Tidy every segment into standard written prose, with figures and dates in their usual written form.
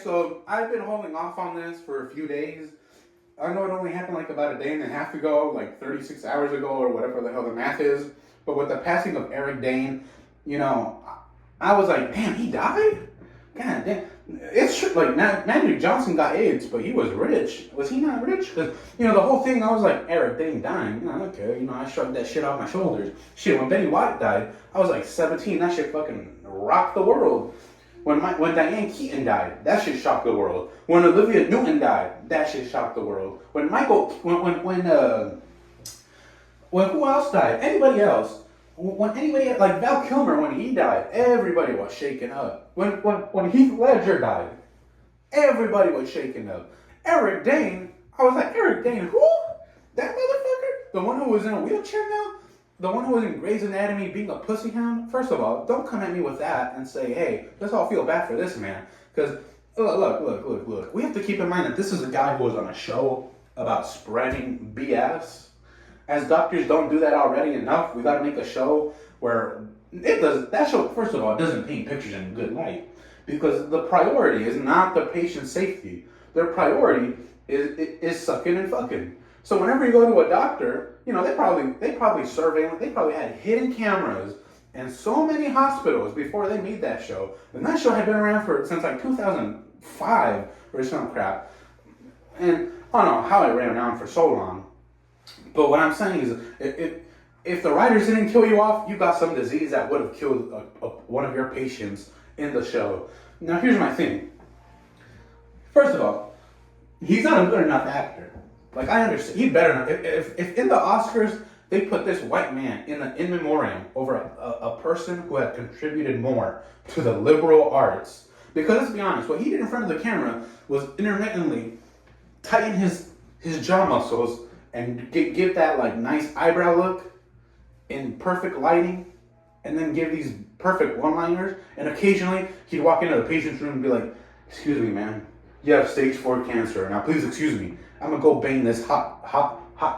so I've been holding off on this for a few days. I know it only happened like about a day and a half ago, like 36 hours ago or whatever the hell the math is. But with the passing of Eric Dane, you know, I was like, damn, he died? God damn. It's true, like, Magic Johnson got AIDS, but he was rich. Was he not rich? Because, you know, the whole thing, I was like, Eric Dane dying. You know, okay, you know, I shrugged that shit off my shoulders. Shit, when Betty White died, I was like 17. That shit fucking rocked the world. When Diane Keaton died, that shit shocked the world. When Olivia Newton died, that shit shocked the world. When who else died? Anybody else? When anybody, like Val Kilmer, when he died, everybody was shaken up. When Heath Ledger died, everybody was shaken up. Eric Dane, I was like, Eric Dane, who? That motherfucker? The one who was in a wheelchair now? The one who was in Grey's Anatomy being a pussy hound? First of all, don't come at me with that and say, hey, let's all feel bad for this man. Because, look. We have to keep in mind that this is a guy who was on a show about spreading BS. As doctors don't do that already enough, we gotta make a show where it does. That show, first of all, doesn't paint pictures in good light. Because the priority is not the patient's safety. Their priority is sucking and fucking. So whenever you go to a doctor, you know, they probably surveilled, they probably had hidden cameras in so many hospitals before they made that show. And that show had been around since like 2005 or some crap. And I don't know how it ran on for so long. But what I'm saying is, if the writers didn't kill you off, you got some disease that would have killed one of your patients in the show. Now here's my thing. First of all, he's not a good enough actor. Like, I understand, he better not. If in the Oscars they put this white man in memoriam over a person who had contributed more to the liberal arts, because let's be honest, what he did in front of the camera was intermittently tighten his jaw muscles and give that like nice eyebrow look in perfect lighting, and then give these perfect one-liners. And occasionally he'd walk into the patient's room and be like, "Excuse me, man, you have stage 4 cancer. Now please excuse me. I'm gonna go bang this hot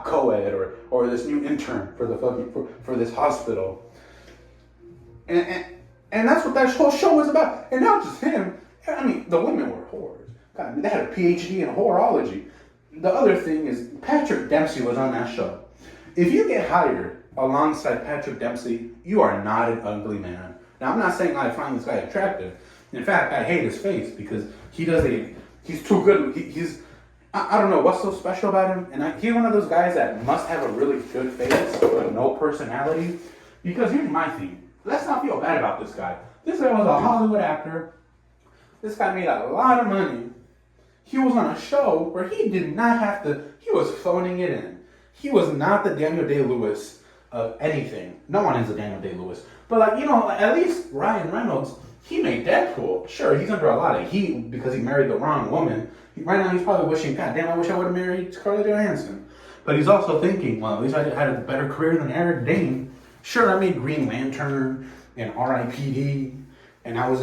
co-ed or this new intern for the for this hospital." And that's what that whole show was about. And not just him. I mean, the women were whores. God, they had a PhD in horology. The other thing is, Patrick Dempsey was on that show. If you get hired alongside Patrick Dempsey, you are not an ugly man. Now, I'm not saying I find this guy attractive. In fact, I hate his face because he's too good. I don't know what's so special about him. And he's one of those guys that must have a really good face but no personality. Because here's my thing. Let's not feel bad about this guy. This guy was a Hollywood actor. This guy made a lot of money. He was on a show where he did not have to, he was phoning it in. He was not the Daniel Day-Lewis of anything. No one is a Daniel Day-Lewis. But like, you know, at least Ryan Reynolds, he made Deadpool. Sure, he's under a lot of heat because he married the wrong woman. Right now he's probably wishing, God damn, I wish I would have married Scarlett Johansson. But he's also thinking, well, at least I had a better career than Eric Dane. Sure, I made Green Lantern and R.I.P.D. and I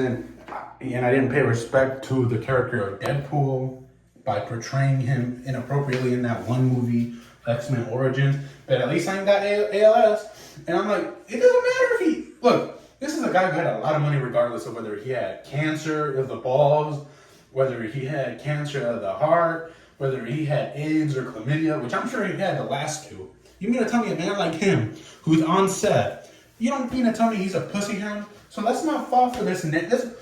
didn't pay respect to the character of Deadpool by portraying him inappropriately in that one movie, X-Men Origins. But at least I ain't got ALS. And I'm like, it doesn't matter if he... Look, this is a guy who had a lot of money regardless of whether he had cancer of the balls, whether he had cancer of the heart, whether he had AIDS or chlamydia, which I'm sure he had the last two. You mean to tell me a man like him, who's on set, you don't mean to tell me he's a pussy hound? So let's not fall for this. This is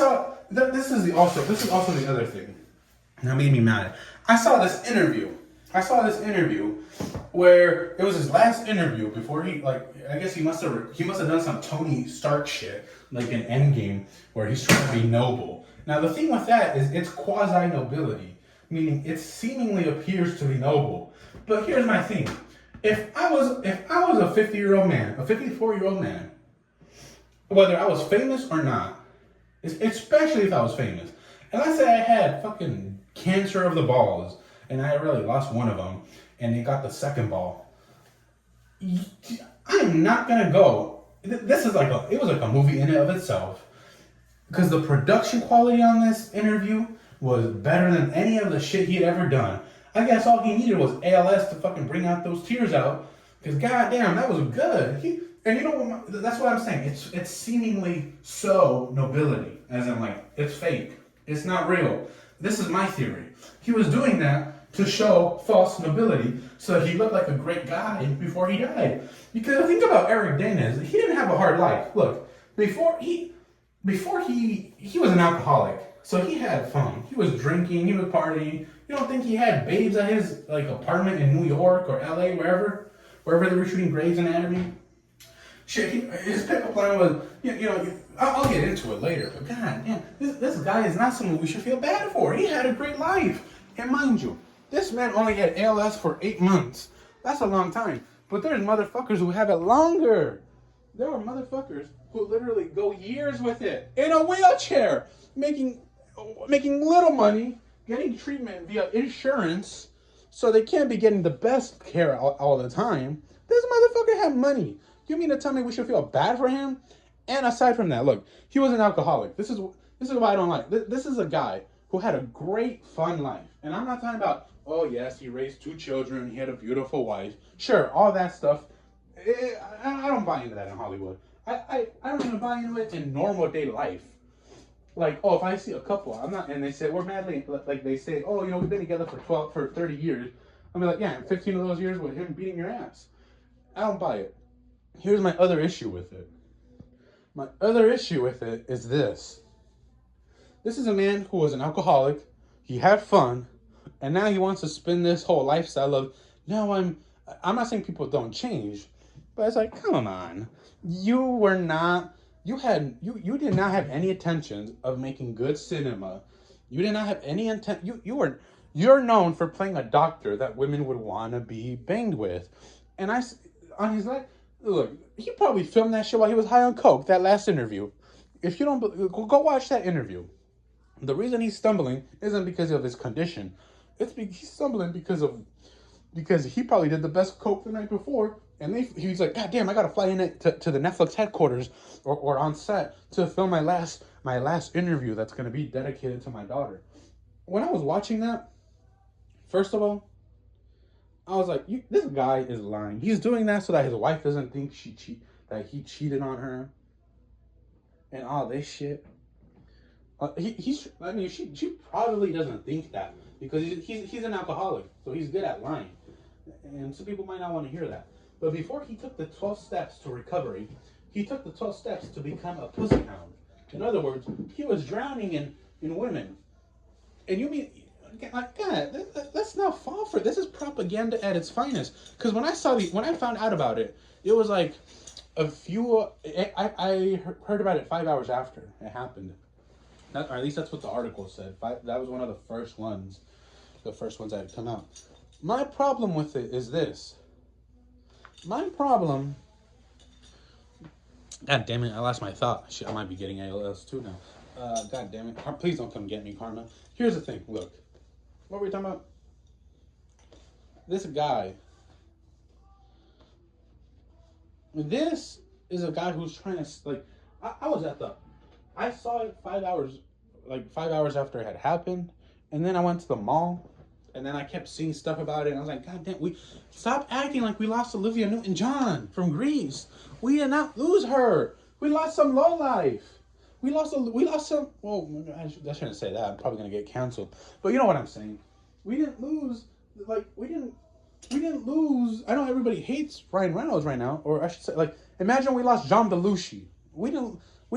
also the other thing that made me mad. I saw this interview where it was his last interview before he, like, I guess he must have done some Tony Stark shit, like an Endgame, where he's trying to be noble. Now the thing with that is it's quasi-nobility, meaning it seemingly appears to be noble. But here's my thing. If I was a 50-year-old man, a 54-year-old man, whether I was famous or not, especially if I was famous, and let's say I had fucking cancer of the balls, and I really lost one of them, and they got the second ball, I'm not gonna go. This is it was like a movie in and of itself, because the production quality on this interview was better than any of the shit he had ever done. I guess all he needed was ALS to fucking bring out those tears out, because goddamn, that was good. And you know what? That's what I'm saying. It's seemingly so nobility, as in like it's fake. It's not real. This is my theory. He was doing that to show false nobility so he looked like a great guy before he died. Because the thing about Eric Dane is he didn't have a hard life. Look, before he was an alcoholic. So he had fun. He was drinking, he was partying. You don't think he had babes at his like apartment in New York or LA, wherever they were shooting Grey's Anatomy? Shit, his pickup line was, I'll get into it later, but god damn, this guy is not someone we should feel bad for. He had a great life. And mind you, this man only had ALS for 8 months. That's a long time. But there's motherfuckers who have it longer. There are motherfuckers who literally go years with it in a wheelchair, making little money, getting treatment via insurance, so they can't be getting the best care all the time. This motherfucker had money. You mean to tell me we should feel bad for him? And aside from that, look, he was an alcoholic. This is why I don't like. This is a guy who had a great fun life. And I'm not talking about, oh yes, he raised 2 children, he had a beautiful wife. Sure, all that stuff. I don't buy into that in Hollywood. I don't even buy into it in normal day life. Like, oh, if I see a couple, and they say, we're madly, like they say, oh, we've been together for 30 years. I'll be like, yeah, 15 of those years with him beating your ass. I don't buy it. Here's my other issue with it. My other issue with it is this. This is a man who was an alcoholic. He had fun. And now he wants to spin this whole lifestyle of, no, I'm not saying people don't change. But it's like, come on. You did not have any intentions of making good cinema. You did not have any intent. You're known for playing a doctor that women would want to be banged with. And on his life, look, he probably filmed that shit while he was high on coke, that last interview. If you don't, go watch that interview. The reason he's stumbling isn't because of his condition. He's stumbling because he probably did the best coke the night before, and he's like, God damn, I gotta fly in to the Netflix headquarters or on set to film my last interview that's gonna be dedicated to my daughter. When I was watching that, first of all, I was like, this guy is lying. He's doing that so that his wife doesn't think that he cheated on her and all this shit. She probably doesn't think that because he's an alcoholic, so he's good at lying. And some people might not want to hear that. But before he took the 12 steps to recovery, he took the 12 steps to become a pussy hound. In other words, he was drowning in women. And you mean, like, God, let's not fall for it. This is propaganda at its finest. Because when I found out about it, it was like I heard about it 5 hours after it happened. Or at least that's what the article said. That was one of the first ones that had come out. My problem with it is this. God damn it, I lost my thought. Shit, I might be getting ALS too now. God damn it. Please don't come get me, Karma. Here's the thing. Look. What were we talking about? This guy. This is a guy who's trying to, like, I saw it 5 hours after it had happened. And then I went to the mall. And then I kept seeing stuff about it. And I was like, God damn, stop acting like we lost Olivia Newton-John from Greece. We did not lose her. We lost some lowlife. We lost some, well, I shouldn't say that. I'm probably going to get canceled. But you know what I'm saying. We didn't lose, we didn't lose, I know everybody hates Ryan Reynolds right now. Or I should say, like, imagine we lost John Belushi. We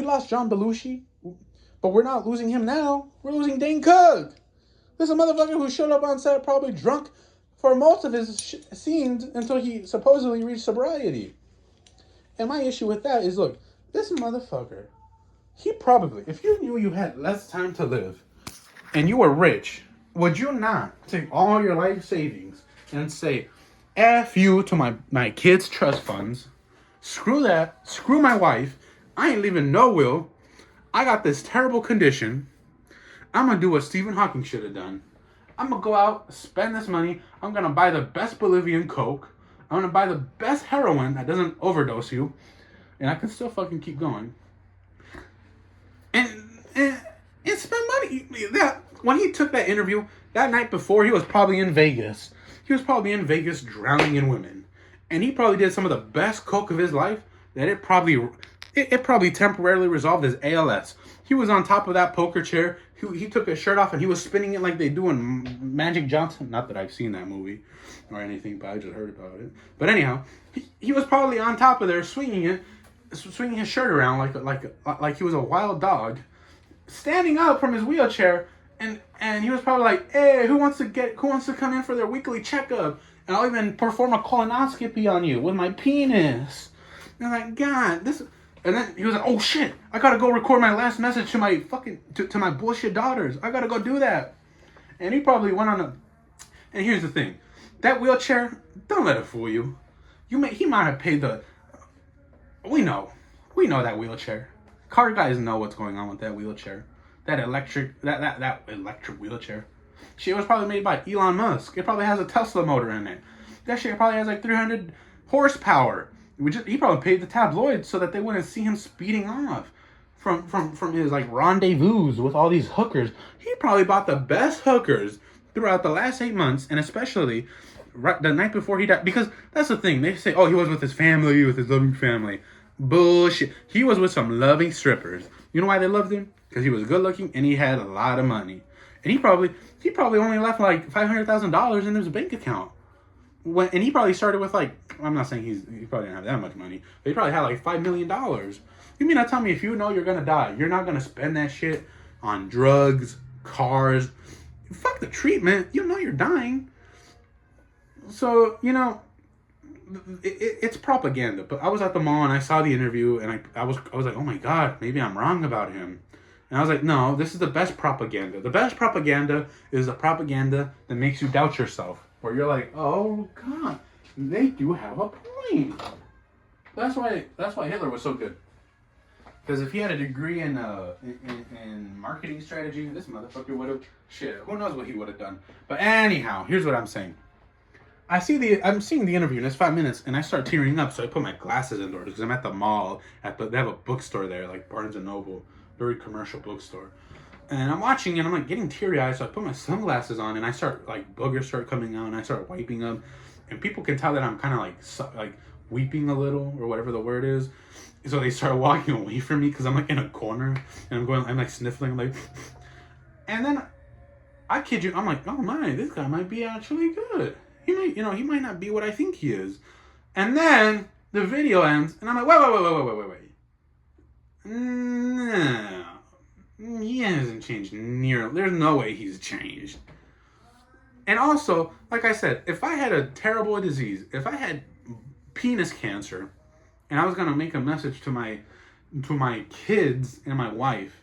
lost John Belushi. But we're not losing him now. We're losing Dane Cook. This is a motherfucker who showed up on set probably drunk for most of his scenes until he supposedly reached sobriety. And my issue with that is, look, this motherfucker, he probably, if you knew you had less time to live and you were rich, would you not take all your life savings and say, F you to my kids' trust funds, screw that, screw my wife, I ain't leaving no will, I got this terrible condition, I'm going to do what Stephen Hawking should have done. I'm going to go out, spend this money. I'm going to buy the best Bolivian Coke. I'm going to buy the best heroin that doesn't overdose you. And I can still fucking keep going. And spend money. When he took that interview, that night before, he was probably in Vegas. He was probably in Vegas drowning in women. And he probably did some of the best coke of his life that it probably It probably temporarily resolved his ALS. He was on top of that poker chair. He took his shirt off and he was spinning it like they do in Magic Johnson. Not that I've seen that movie or anything, but I just heard about it. But anyhow, he was probably on top of there swinging his shirt around like he was a wild dog, standing up from his wheelchair, and he was probably like, "Hey, who wants to come in for their weekly checkup? And I'll even perform a colonoscopy on you with my penis." And I'm like, God, this. And then he was like, "Oh shit, I gotta go record my last message to my to my bullshit daughters. I gotta go do that." And he probably went on a. And here's the thing, that wheelchair, don't let it fool you. He might have paid the. We know that wheelchair. Car guys know what's going on with that wheelchair. That electric wheelchair. Shit was probably made by Elon Musk. It probably has a Tesla motor in it. That shit probably has like 300 horsepower. He probably paid the tabloids so that they wouldn't see him speeding off from his like rendezvous with all these hookers. He probably bought the best hookers throughout the last 8 months, and especially right the night before he died. Because that's the thing, they say, oh, he was with his family, with his loving family. Bullshit. He was with some loving strippers. You know why they loved him? Because he was good looking and he had a lot of money. And he probably only left like $500,000 in his bank account. And he probably started with like, I'm not saying he probably didn't have that much money, but he probably had like $5 million. You mean to tell me if you know you're gonna die, you're not gonna spend that shit on drugs, cars, fuck the treatment, you know you're dying. So, you know, it's propaganda. But I was at the mall and I saw the interview and I was like, oh my God, maybe I'm wrong about him. And I was like, no, this is the best propaganda. The best propaganda is the propaganda that makes you doubt yourself. Where you're like, oh God, they do have a point. That's why Hitler was so good. Because if he had a degree in marketing strategy, this motherfucker would have who knows what he would have done. But anyhow, here's what I'm saying. I'm seeing the interview and it's 5 minutes and I start tearing up, so I put my glasses indoors because I'm at the mall. They have a bookstore there, like Barnes and Noble, very commercial bookstore. And I'm watching and I'm like getting teary eyed, so I put my sunglasses on and I start like boogers start coming out and I start wiping them, and people can tell that I'm kind of like weeping a little or whatever the word is. So they start walking away from me because I'm like in a corner and I'm like sniffling, I'm like, and then I kid you, I'm like, oh my, this guy might be actually good. He might not be what I think he is. And then the video ends and I'm like, wait. No. He hasn't changed nearly. There's no way he's changed. And also, like I said, if I had a terrible disease, if I had penis cancer, and I was gonna make a message to my kids and my wife,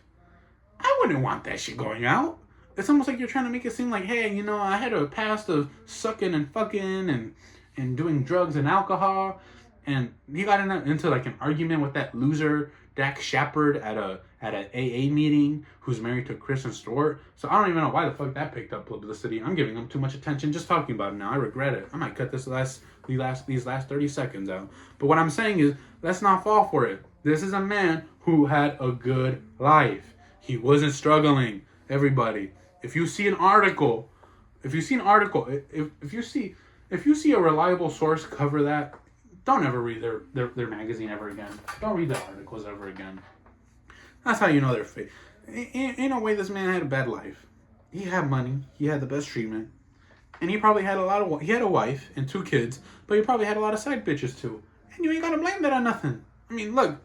I wouldn't want that shit going out. It's almost like you're trying to make it seem like, hey, you know, I had a past of sucking and fucking and doing drugs and alcohol, and he got into like an argument with that loser Dak Shepard at an AA meeting who's married to Kristen Stewart. So I don't even know why the fuck that picked up publicity. I'm giving him too much attention just talking about it now. I regret it. I might cut these last 30 seconds out. But what I'm saying is, let's not fall for it. This is a man who had a good life. He wasn't struggling. Everybody, if you see a reliable source cover that, don't ever read their magazine ever again. Don't read their articles ever again. That's how you know they're fake. In a way, this man had a bad life. He had money. He had the best treatment. And he probably had he had a wife and 2 kids, but he probably had a lot of side bitches too. And you ain't gotta blame that on nothing. I mean, look,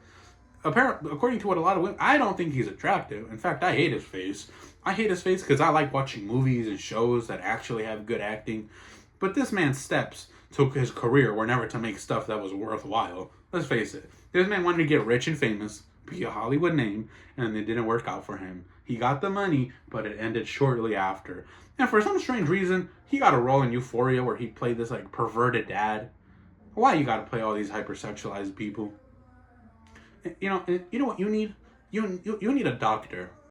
according to what a lot of women, I don't think he's attractive. In fact, I hate his face. I hate his face because I like watching movies and shows that actually have good acting. But this man's steps to his career were never to make stuff that was worthwhile. Let's face it. This man wanted to get rich and famous, be a Hollywood name, and it didn't work out for him. He got the money, but it ended shortly after. And for some strange reason, he got a role in Euphoria where he played this like perverted dad. Why you gotta play all these hypersexualized people? You know what you need? You need a doctor.